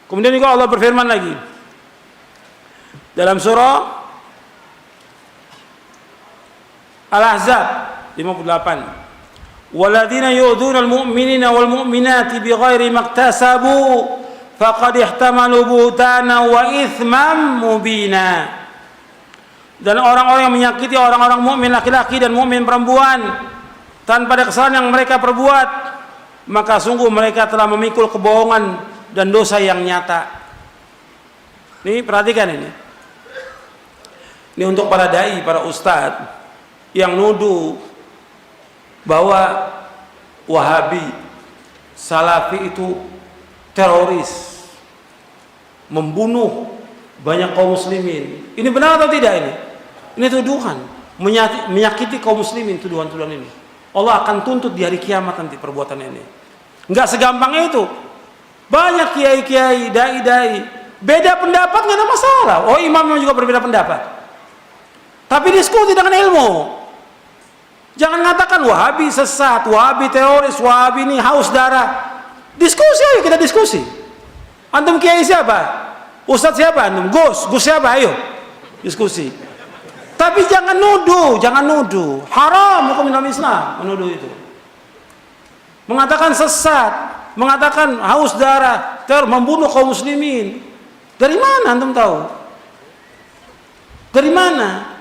Kemudian juga Allah berfirman lagi dalam surah Al-Ahzab 58, "Walladzina yu'dzuna al-mu'minina wal mu'minati bighairi maktasabu faqad ihtamalu buhtana wa itsman mubina." Dan orang-orang yang menyakiti orang-orang mukmin laki-laki dan mukmin perempuan tanpa ada kesalahan yang mereka perbuat, maka sungguh mereka telah memikul kebohongan dan dosa yang nyata. Ini perhatikan ini. Ini untuk para dai, para ustadz yang nuduh bahwa Wahabi, Salafi itu teroris, membunuh banyak kaum muslimin. Ini benar atau tidak ini? Ini tuduhan, menyakiti kaum muslimin, tuduhan-tuduhan ini. Allah akan tuntut di hari kiamat nanti perbuatan ini. Enggak segampang itu. Banyak kiai-kiai, dai-dai, beda pendapat nggak ada masalah. Oh, imamnya juga berbeda pendapat. Tapi diskusi dengan ilmu. Jangan katakan Wahabi sesat, Wahabi teroris, Wahabi ini haus darah. Diskusi, ayo kita diskusi. Antum kiai siapa? Ustadz siapa antum? Gus siapa? Ayo diskusi. Tapi jangan nuduh, jangan nuduh. Haram hukum dalam Islam menuduh itu. Mengatakan sesat, mengatakan haus darah, teror, membunuh kaum muslimin. Dari mana antum tahu? Dari mana?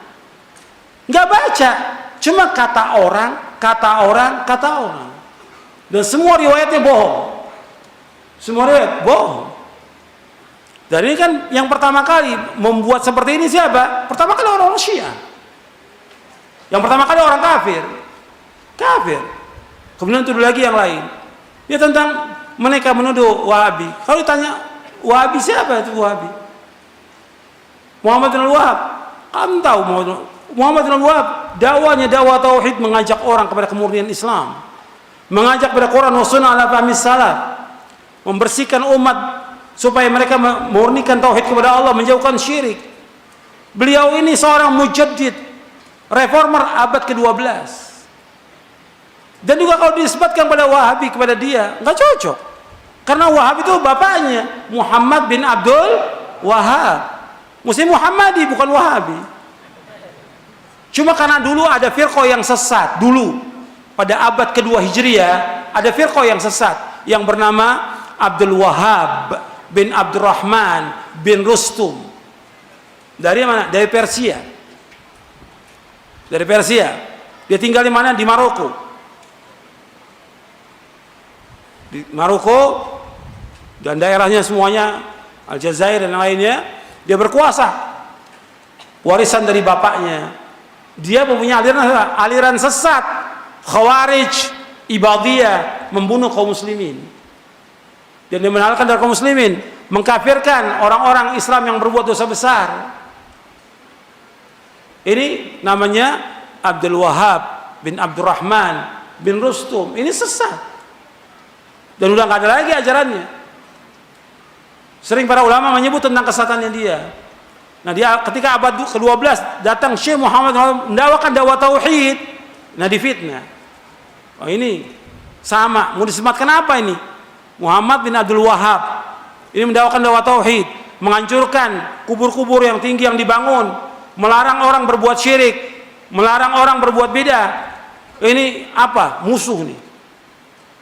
Nggak baca. Cuma kata orang. Dan semua riwayatnya bohong. Semua riwayat bohong. Dan ini kan yang pertama kali membuat seperti ini siapa? Pertama kali orang-orang Syiah. Yang pertama kali orang kafir. Kemudian tuduh lagi yang lain. Ya tentang mereka menuduh Wahabi. Kalau ditanya Wahabi siapa itu Wahabi? Muhammad bin Al-Wahhab. Kamu tahu Muhammad bin Al-Wahhab dakwahnya dakwah tauhid, mengajak orang kepada kemurnian Islam, mengajak kepada Quran wa sunnah ala fahmi salaf, membersihkan umat supaya mereka memurnikan tauhid kepada Allah, menjauhkan syirik. Beliau ini seorang mujaddid, reformer abad ke-12. Dan juga kalau disebutkan pada Wahabi kepada dia, nggak cocok. Karena Wahhab itu bapaknya Muhammad bin Abdul Wahhab. Mesti Muhammadi bukan Wahabi. Cuma karena dulu ada firqah yang sesat dulu pada abad kedua Hijriah, ada firqah yang sesat yang bernama Abdul Wahhab bin Abdurrahman bin Rustum. Dari mana? Dari Persia. Dari Persia. Dia tinggal di mana? Di Maroko. Di Maroko dan daerahnya semuanya, Aljazair dan lainnya, dia berkuasa. Warisan dari bapaknya. Dia mempunyai aliran sesat, Khawarij, Ibadiyah, membunuh kaum muslimin. Dan dia menalkan dari kaum muslimin, mengkafirkan orang-orang Islam yang berbuat dosa besar. Ini namanya Abdul Wahhab bin Abdurrahman bin Rustum. Ini sesat. Dan udah nggak ada lagi ajarannya. Sering para ulama menyebut tentang kesesatannya dia. Nah, dia ketika abad ke-12 datang Syekh Muhammad mendakwakan dakwah tauhid. Nah, difitnah. Oh, ini sama, mau disematkan apa ini? Muhammad bin Abdul Wahhab. Ini mendakwakan dakwah tauhid, menghancurkan kubur-kubur yang tinggi yang dibangun, melarang orang berbuat syirik, melarang orang berbuat bidah. Ini apa? Musuh nih.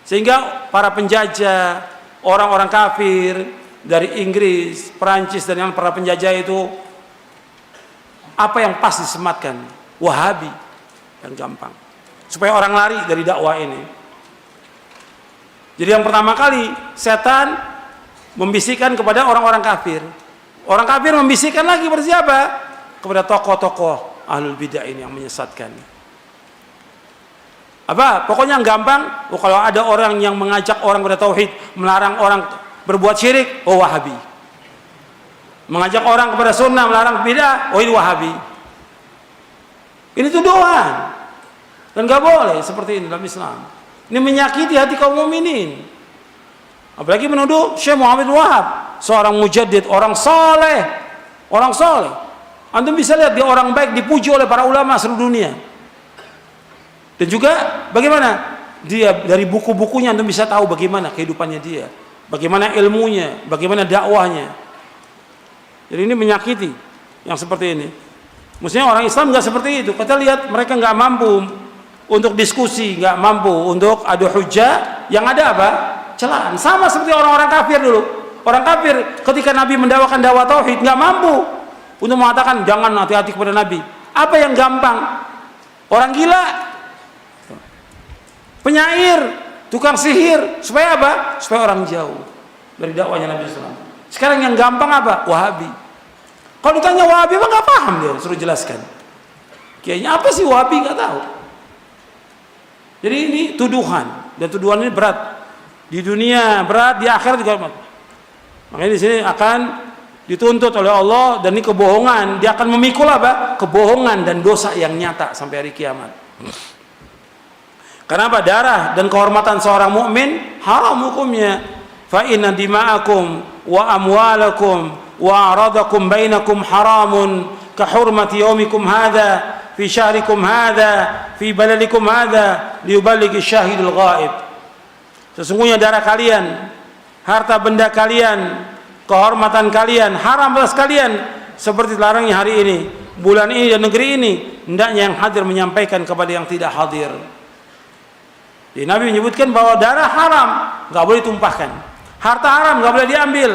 Sehingga para penjajah, orang-orang kafir dari Inggris, Perancis dan yang para penjajah itu, apa yang pas disematkan? Wahabi. Dan gampang. Supaya orang lari dari dakwah ini. Jadi yang pertama kali setan membisikkan kepada orang-orang kafir. Orang kafir membisikkan lagi kepada siapa? Kepada tokoh-tokoh ahlul bidah ini yang menyesatkan. Apa? Pokoknya yang gampang, kalau ada orang yang mengajak orang kepada tauhid, melarang orang berbuat syirik, oh Wahabi. Mengajak orang kepada sunnah, melarang bidah, oh ini Wahabi. Ini tuduhan. Dan gak boleh seperti ini dalam Islam. Ini menyakiti hati kaum mukminin. Apalagi menuduh Syekh Muhammad bin Wahhab, seorang mujaddid, orang saleh. Orang saleh. Antum bisa lihat dia orang baik, dipuji oleh para ulama seluruh dunia. Dan juga bagaimana? Dia dari buku-bukunya antum bisa tahu bagaimana kehidupannya dia. bagaimana ilmunya, bagaimana dakwahnya. Jadi ini menyakiti yang seperti ini. Mestinya orang Islam nggak seperti itu. Kita lihat mereka nggak mampu untuk diskusi, nggak mampu untuk adu hujjah, yang ada apa? Celaan. Sama seperti orang-orang kafir dulu. Orang kafir ketika Nabi mendakwakan dakwah tauhid nggak mampu untuk mengatakan jangan hati-hati kepada Nabi. Apa yang gampang? Orang gila, penyair, tukang sihir, supaya apa? Supaya orang jauh dari dakwahnya Nabi SAW. Sekarang yang gampang apa? Wahabi. Kalau ditanya Wahabi apa nggak paham dia, suruh jelaskan. Kayaknya apa sih Wahabi nggak tahu. Jadi ini tuduhan, dan tuduhan ini berat di dunia, berat di akhirat juga. Makanya di sini akan dituntut oleh Allah, dan ini kebohongan, dia akan memikul apa? Kebohongan dan dosa yang nyata sampai hari kiamat. Karena apa? Darah dan kehormatan seorang mukmin haram hukumnya. Fa inna dima'akum wa amwalakum wa aradakum bainakum haramun ka hurmati yaumikum hadha fi syahrikum hadha fi baladikum hadha liyuballighi syahidul ghaib. Sesungguhnya darah kalian, harta benda kalian, kehormatan kalian haram atas kalian seperti larangnya hari ini, bulan ini dan negeri ini. Hendaknya yang hadir menyampaikan kepada yang tidak hadir. Jadi Nabi menyebutkan bahwa darah haram, nggak boleh tumpahkan. Harta haram, nggak boleh diambil,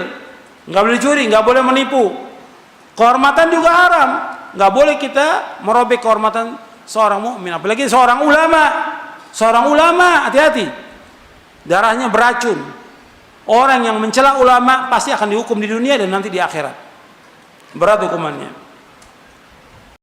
nggak boleh dicuri, nggak boleh menipu. Kehormatan juga haram, nggak boleh kita merobek kehormatan seorang mukmin, apalagi seorang ulama. Seorang ulama, hati-hati, darahnya beracun. Orang yang mencela ulama pasti akan dihukum di dunia dan nanti di akhirat. Berat hukumannya.